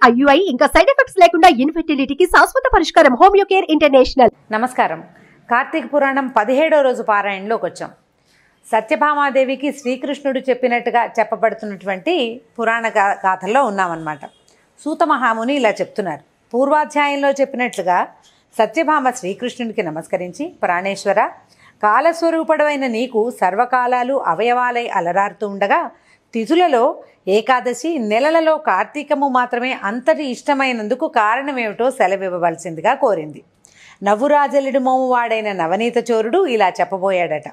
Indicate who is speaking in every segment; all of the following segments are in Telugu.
Speaker 1: ఐయుఐ ఇంకా సైడ్ ఎఫెక్ట్స్ లేకుండా ఇన్ఫెర్టిలిటీకి శాశ్వత పరిష్కారం హోమియోకేర్ ఇంటర్నేషనల్.
Speaker 2: నమస్కారం. కార్తీక పురాణం 17వ రోజు పారాయణలోకి వచ్చాం. సత్యభామాదేవికి శ్రీకృష్ణుడు చెప్పినట్టుగా చెప్పబడుతున్నటువంటి పురాణ గాథల్లో ఉన్నామన్నమాట. సూత మహాముని ఇలా చెప్తున్నారు. పూర్వాధ్యాయంలో చెప్పినట్లుగా సత్యభామ శ్రీకృష్ణుడికి నమస్కరించి, ప్రాణేశ్వర, కాలస్వరూపడవైన నీకు సర్వకాలాలు అవయవాలై అలరారుతూ ఉండగా తిథులలో ఏకాదశి, నెలలలో కార్తీకము మాత్రమే అంతటి ఇష్టమైనందుకు కారణమేమిటో సెలవివ్వవలసిందిగా కోరింది. నవ్వురాజలుడు మోము వాడైన నవనీత చోరుడు ఇలా చెప్పబోయాడట.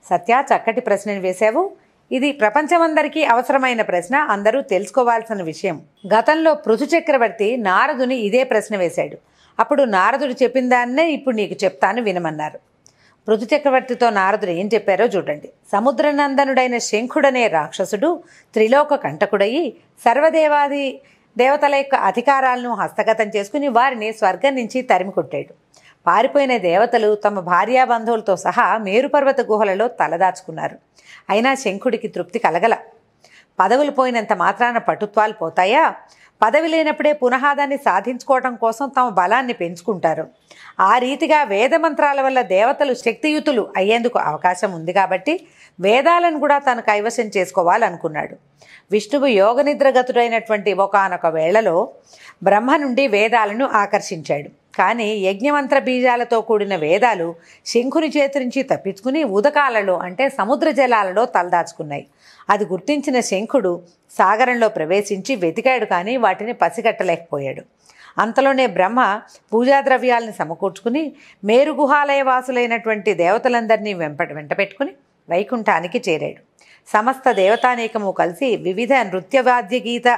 Speaker 2: సత్య, చక్కటి ప్రశ్నను వేశావు. ఇది ప్రపంచమందరికీ అవసరమైన ప్రశ్న, అందరూ తెలుసుకోవాల్సిన విషయం. గతంలో పృథు చక్రవర్తి నారదుని ఇదే ప్రశ్న వేశాడు. అప్పుడు నారదుడు చెప్పిన దాన్నే ఇప్పుడు నీకు చెప్తాను, వినమన్నారు. పృథు చక్రవర్తితో నారదుడు ఏం చెప్పారో చూడండి. సముద్రనందనుడైన శంఖుడనే రాక్షసుడు త్రిలోక కంటకుడయి సర్వదేవాది దేవతల యొక్క అధికారాలను హస్తగతం చేసుకుని వారిని స్వర్గం నుంచి తరిమి కొట్టాడు. పారిపోయిన దేవతలు తమ భార్యాబంధువులతో సహా మేరుపర్వత గుహలలో తలదాచుకున్నారు. అయినా శంఖుడికి తృప్తి కలగల. పదవులు పోయినంత మాత్రాన పటుత్వాలు పోతాయా? పదవి లేనప్పుడే పునః దాన్ని సాధించుకోవడం కోసం తమ బలాన్ని పెంచుకుంటారు. ఆ రీతిగా వేదమంత్రాల వల్ల దేవతలు శక్తియుతులు అయ్యేందుకు అవకాశం ఉంది కాబట్టి వేదాలను కూడా తను కైవశం చేసుకోవాలనుకున్నాడు. విష్ణువు యోగనిద్రగతుడైనటువంటి ఒకానొక వేళలో బ్రహ్మ నుండి వేదాలను ఆకర్షించాడు. కానీ యజ్ఞమంత్ర బీజాలతో కూడిన వేదాలు శంఖుని చేతి నుంచి తప్పించుకుని ఉదకాలలో అంటే సముద్ర జలాలలో తలదాచుకున్నాయి. అది గుర్తించిన శంఖుడు సాగరంలో ప్రవేశించి వెతికాడు, కానీ వాటిని పసిగట్టలేకపోయాడు. అంతలోనే బ్రహ్మ పూజాద్రవ్యాలను సమకూర్చుకుని మేరుగుహాలయ వాసులైనటువంటి దేవతలందరినీ వెంట పెట్టుకుని వైకుంఠానికి చేరాడు. సమస్త దేవతానేకము కలిసి వివిధ నృత్యవాద్య గీత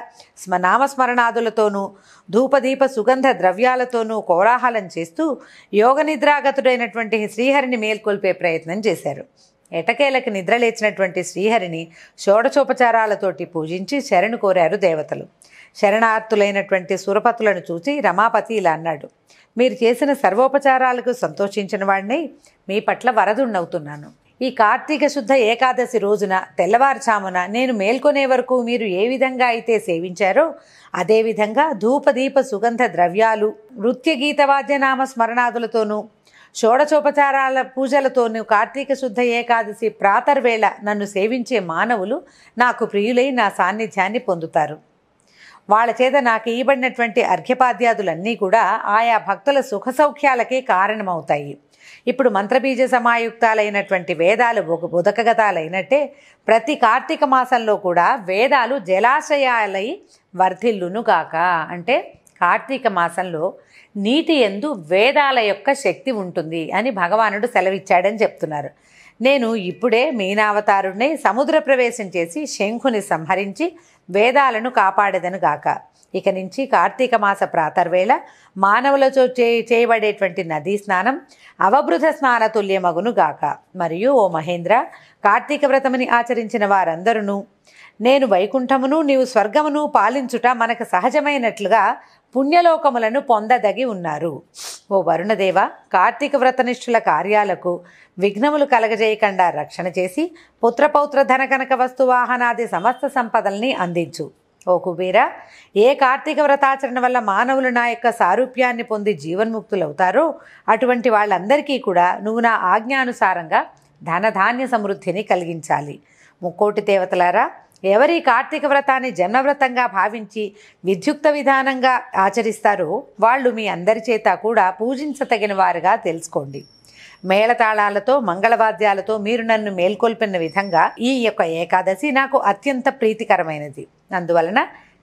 Speaker 2: నామస్మరణాదులతోనూ ధూపదీప సుగంధ ద్రవ్యాలతోనూ కోలాహలం చేస్తూ యోగనిద్రాగతుడైనటువంటి శ్రీహరిని మేల్కొల్పే ప్రయత్నం చేశారు. ఎటకేలకు నిద్రలేచినటువంటి శ్రీహరిని షోడచోపచారాలతోటి పూజించి శరణు కోరారు దేవతలు. శరణార్థులైనటువంటి సురపతులను చూసి రమాపతి ఇలా అన్నాడు. మీరు చేసిన సర్వోపచారాలకు సంతోషించిన వాడిని మీ పట్ల వరదున్నవుతున్నాను. ఈ కార్తీక శుద్ధ ఏకాదశి రోజున తెల్లవారుచామున నేను మేల్కొనే వరకు మీరు ఏ విధంగా అయితే సేవించారో అదేవిధంగా ధూపదీప సుగంధ ద్రవ్యాలు నృత్య గీతవాద్యనామ స్మరణాదులతోనూ షోడచోపచారాల పూజలతోనూ కార్తీక శుద్ధ ఏకాదశి ప్రాతర్వేళ నన్ను సేవించే మానవులు నాకు ప్రియులై నా సాన్నిధ్యాన్ని పొందుతారు. వాళ్ళ చేత నాకు ఇవ్వబడినటువంటి అర్ఘ్యపాద్యాదులన్నీ కూడా ఆయా భక్తుల సుఖ సౌఖ్యాలకే కారణమవుతాయి. ఇప్పుడు మంత్రబీజ సమాయుక్తాలైనటువంటి వేదాలు ఉదకగతాలైనట్టే ప్రతి కార్తీక మాసంలో కూడా వేదాలు జలాశయాలై వర్ధిల్లునుగాక. అంటే కార్తీక మాసంలో నీటి యందు వేదాల యొక్క శక్తి ఉంటుంది అని భగవానుడు సెలవిచ్చాడని చెప్తున్నారు. నేను ఇప్పుడే మీనావతారుడిని సముద్ర ప్రవేశం చేసి శంఖుని సంహరించి వేదాలను కాపాడేదనుగాక. ఇక నుంచి కార్తీక మాస ప్రాతర్వేళ మానవులతో చేయబడేటువంటి నదీ స్నానం అవబృధ స్నాన తుల్యమగునుగాక. మరియు ఓ మహేంద్ర, కార్తీక వ్రతముని ఆచరించిన వారందరూ నేను వైకుంఠమును నీవు స్వర్గమును పాలించుట మనకు సహజమైనట్లుగా పుణ్యలోకములను పొందదగి ఉన్నారు. ఓ వరుణదేవ, కార్తీక వ్రతనిష్ఠుల కార్యాలకు విఘ్నములు కలగజేయకుండా రక్షణ చేసి పుత్రపౌత్ర ధన కనక వస్తువాహనాది సమస్త సంపదల్ని అందించు. ఓ కుబేర, ఏ కార్తీక వ్రతాచరణ వల్ల మానవులు నా యొక్క సారూప్యాన్ని పొంది జీవన్ముక్తులవుతారో అటువంటి వాళ్ళందరికీ కూడా నువ్వు నా ఆజ్ఞానుసారంగా ధనధాన్య సమృద్ధిని కలిగించాలి. ముక్కోటి దేవతలారా, ఎవరి కార్తీక వ్రతాన్ని జన్మవ్రతంగా భావించి విద్యుక్త విధానంగా ఆచరిస్తారో వాళ్ళు మీ అందరి చేత కూడా పూజించతగిన వారుగా తెలుసుకోండి. మేళతాళాలతో మంగళవాద్యాలతో మీరు నన్ను మేల్కొల్పిన విధంగా ఈ యొక్క ఏకాదశి నాకు అత్యంత ప్రీతికరమైనది. అందువలన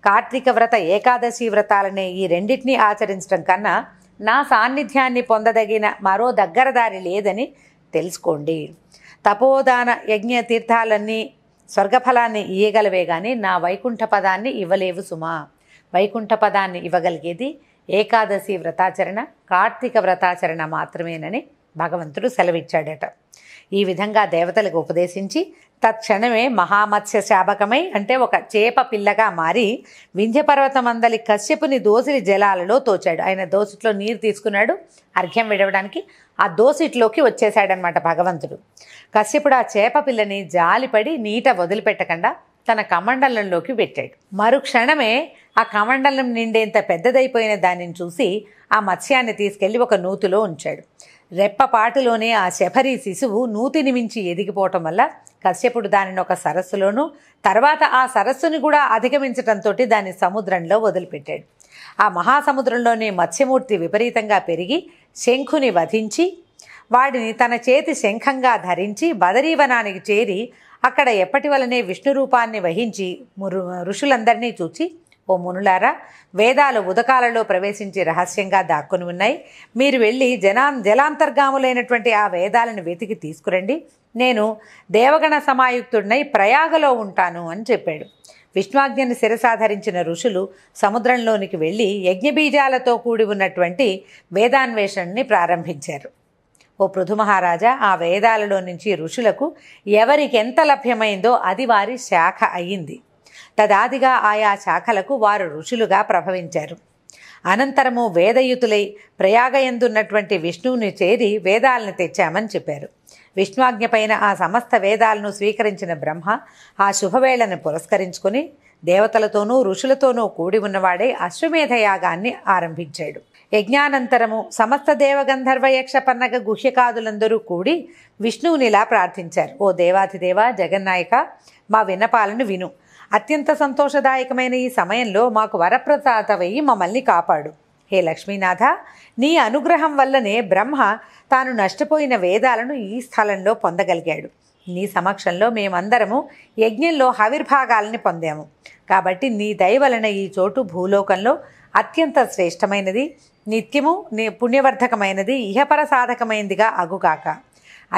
Speaker 2: కార్తీక వ్రత ఏకాదశి వ్రతాలనే ఈ రెండింటినీ ఆచరించడం కన్నా నా సాన్నిధ్యాన్ని పొందదగిన మరో దగ్గరదారి లేదని తెలుసుకోండి. తపోదాన యజ్ఞ తీర్థాలన్నీ స్వర్గఫలాన్ని ఇయ్యగలవే కానీ నా వైకుంఠ పదాన్ని ఇవ్వలేవు సుమా. వైకుంఠ పదాన్ని ఇవ్వగలిగేది ఏకాదశి వ్రతాచరణ, కార్తీక వ్రతాచరణ మాత్రమేనని భగవంతుడు సెలవిచ్చాడట. ఈ విధంగా దేవతలకు ఉపదేశించి తత్క్షణమే మహామత్స్య శాపకమై అంటే ఒక చేప పిల్లగా మారి వింధ్యపర్వతమందలి కశ్యపుని దోసిలి జలాలలో తోచాడు. ఆయన దోసిట్లో నీరు తీసుకున్నాడు అర్ఘ్యం విడవడానికి. ఆ దోసిట్లోకి వచ్చేసాడనమాట భగవంతుడు. కశ్యపుడు ఆ చేప పిల్లని జాలిపడి నీట వదిలిపెట్టకుండా తన కమండలంలోకి పెట్టాడు. మరుక్షణమే ఆ కమండలం నిండేంత పెద్దదైపోయిన దానిని చూసి ఆ మత్స్యాన్ని తీసుకెళ్లి ఒక నూతిలో ఉంచాడు. రెప్పపాటులోనే ఆ శబరి శిశువు నూతిని మించి ఎదిగిపోవటం వల్ల కశ్యపుడు దానిని ఒక సరస్సులోనూ తర్వాత ఆ సరస్సుని కూడా అధిగమించటంతో దాన్ని సముద్రంలో వదిలిపెట్టాడు. ఆ మహాసముద్రంలోనే మత్స్యమూర్తి విపరీతంగా పెరిగి శంఖుని వధించి వాడిని తన చేతి శంఖంగా ధరించి బదరీవనానికి చేరి అక్కడ ఎప్పటి వలనే విష్ణు రూపాన్ని వహించి ఋషులందరినీ చూచి, ఓ మునులారా, వేదాలు ఉదకాలలో ప్రవేశించి రహస్యంగా దాక్కుని ఉన్నాయి. మీరు వెళ్ళి జలాంతర్గాములైనటువంటి ఆ వేదాలను వెతికి తీసుకురండి. నేను దేవగణ సమాయుక్తుడినై ప్రయాగలో ఉంటాను అని చెప్పాడు. విష్ణువాజ్ఞని శిరసాధరించిన ఋషులు సముద్రంలోనికి వెళ్ళి యజ్ఞబీజాలతో కూడి ఉన్నటువంటి వేదాన్వేషణని ప్రారంభించారు. ఓ పృథు మహారాజా, ఆ వేదాలలో నుంచి ఋషులకు ఎవరికెంత లభ్యమైందో అది వారి శాఖ అయ్యింది. తదాదిగా ఆయా శాఖలకు వారు ఋషులుగా ప్రభవించారు. అనంతరము వేదయుతులై ప్రయాగయందున్నటువంటి విష్ణువుని చేరి వేదాలను తెచ్చామని చెప్పారు. విష్ణువాజ్ఞపైన ఆ సమస్త వేదాలను స్వీకరించిన బ్రహ్మ ఆ శుభవేళను పురస్కరించుకొని దేవతలతోనూ ఋషులతోనూ కూడి ఉన్నవాడే అశ్వమేధ యాగాన్ని ఆరంభించాడు. యజ్ఞానంతరము సమస్త దేవగంధర్వ యక్ష పన్నగ గుహ్యకాదులందరూ కూడి విష్ణువునిలా ప్రార్థించారు. ఓ దేవాధిదేవ జగన్నాయక, మా విన్నపాలను విను. అత్యంత సంతోషదాయకమైన ఈ సమయంలో మాకు వరప్రసాదమయ్యి మమ్మల్ని కాపాడు. హే లక్ష్మీనాథ, నీ అనుగ్రహం వల్లనే బ్రహ్మ తాను నష్టపోయిన వేదాలను ఈ స్థలంలో పొందగలిగాడు. నీ సమక్షంలో మేమందరము యజ్ఞంలో హవిర్భాగాలని పొందాము. కాబట్టి నీ దయ వలన ఈ చోటు భూలోకంలో అత్యంత శ్రేష్టమైనది, నిత్యము పుణ్యవర్ధకమైనది, ఇహపర సాధకమైనదిగా అగుగాక.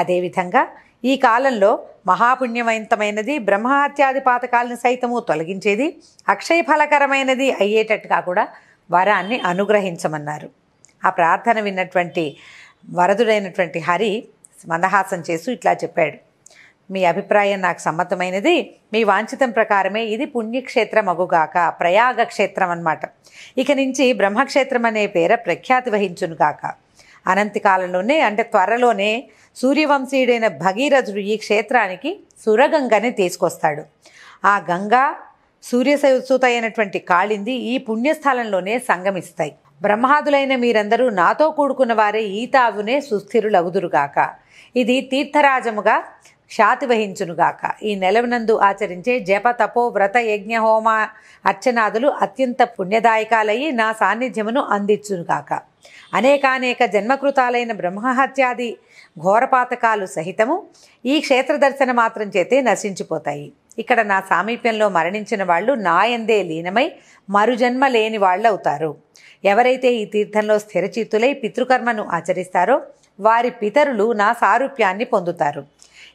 Speaker 2: అదేవిధంగా ఈ కాలంలో మహాపుణ్యవంతమైనది, బ్రహ్మహత్యాది పాతకాలను సైతము తొలగించేది, అక్షయఫలకరమైనది అయ్యేటట్టుగా కూడా వరాన్ని అనుగ్రహించమన్నారు. ఆ ప్రార్థన విన్నటువంటి వరదుడైనటువంటి హరి మందహాసం చేస్తూ ఇట్లా చెప్పాడు. మీ అభిప్రాయం నాకు సమ్మతమైనది. మీ వాంఛితం ప్రకారమే ఇది పుణ్యక్షేత్రం అగుగాక, ప్రయాగ క్షేత్రం అన్నమాట. ఇక నుంచి బ్రహ్మక్షేత్రం అనే పేర ప్రఖ్యాతి వహించునుగాక. అనంతి కాలంలోనే, అంటే త్వరలోనే సూర్యవంశీయుడైన భగీరథుడు ఈ క్షేత్రానికి సురగంగని తీసుకొస్తాడు. ఆ గంగా సూర్యసూత అయినటువంటి కాళింది ఈ పుణ్యస్థలంలోనే సంగమిస్తాయి. బ్రహ్మాదులైన మీరందరూ నాతో కూడుకున్న వారే ఈ తావునే సుస్థిరులగుదురుగాక. ఇది తీర్థరాజముగా ఖ్యాతి వహించునుగాక. ఈ నెలవునందు ఆచరించే జప తపో వ్రత యజ్ఞ హోమ అర్చనాదులు అత్యంత పుణ్యదాయకాలయ్యి నా సాన్నిధ్యమును అందించునుగాక. అనేకానేక జన్మకృతాలైన బ్రహ్మహత్యాది ఘోరపాతకాలు సహితము ఈ క్షేత్ర దర్శన మాత్రం చేతే నశించిపోతాయి. ఇక్కడ నా సామీప్యంలో మరణించిన వాళ్ళు నాయందే లీనమై మరుజన్మ లేని వాళ్ళు అవుతారు. ఎవరైతే ఈ తీర్థంలో స్థిరచిత్తులై పితృకర్మను ఆచరిస్తారో వారి పితరులు నా సారూప్యాన్ని పొందుతారు.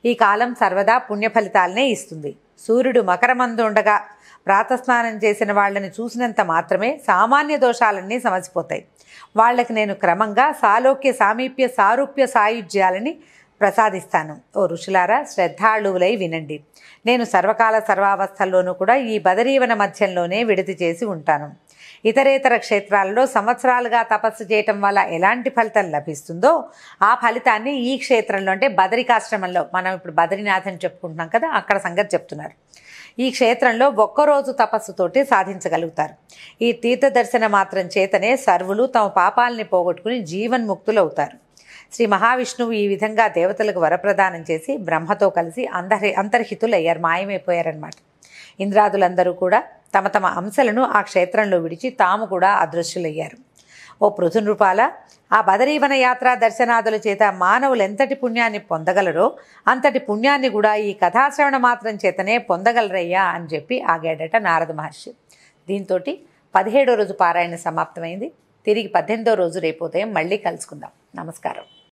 Speaker 2: ఈ కాలం సర్వదా పుణ్యఫలితాలనే ఇస్తుంది. సూర్యుడు మకరమందు ఉండగా ప్రాతస్నానం చేసిన వాళ్ళని చూసినంత మాత్రమే సామాన్య దోషాలన్నీ సమసిపోతాయి. వాళ్ళకి నేను క్రమంగా సాలోక్య సామీప్య సారూప్య సాయుధ్యాలని ప్రసాదిస్తాను. ఓ ఋషులారా, శ్రద్ధాళువులై వినండి. నేను సర్వకాల సర్వావస్థల్లోనూ కూడా ఈ బదరీవన మధ్యంలోనే విడిది చేసి ఉంటాను. ఇతరేతర క్షేత్రాలలో సంవత్సరాలుగా తపస్సు చేయటం వల్ల ఎలాంటి ఫలితం లభిస్తుందో ఆ ఫలితాన్ని ఈ క్షేత్రంలో, అంటే బదరికాశ్రమంలో, మనం ఇప్పుడు బద్రీనాథ్ అని చెప్పుకుంటున్నాం కదా, అక్కడ సంగతి చెప్తున్నారు. ఈ క్షేత్రంలో ఒక్కరోజు తపస్సుతోటి సాధించగలుగుతారు. ఈ తీర్థ దర్శన మాత్రం చేతనే సర్వులు తమ పాపాలని పోగొట్టుకుని జీవన్ముక్తులవుతారు. శ్రీ మహావిష్ణువు ఈ విధంగా దేవతలకు వరప్రదానం చేసి బ్రహ్మతో కలిసి అంతర్హితులయ్యారు, మాయమైపోయారన్నమాట. ఇంద్రాదులందరూ కూడా తమ తమ అంశలను ఆ క్షేత్రంలో విడిచి తాము కూడా అదృశ్యులయ్యారు. ఓ పృథునృపాల, ఆ బదరీవన యాత్రా దర్శనాదుల చేత మానవులు ఎంతటి పుణ్యాన్ని పొందగలరో అంతటి పుణ్యాన్ని కూడా ఈ కథాశ్రవణ మాత్రం చేతనే పొందగలరయ్యా అని చెప్పి ఆగాడట నారద మహర్షి. దీంతో 17వ రోజు పారాయణ సమాప్తమైంది. తిరిగి 18వ రోజు రేపు ఉదయం మళ్ళీ కలుసుకుందాం. నమస్కారం.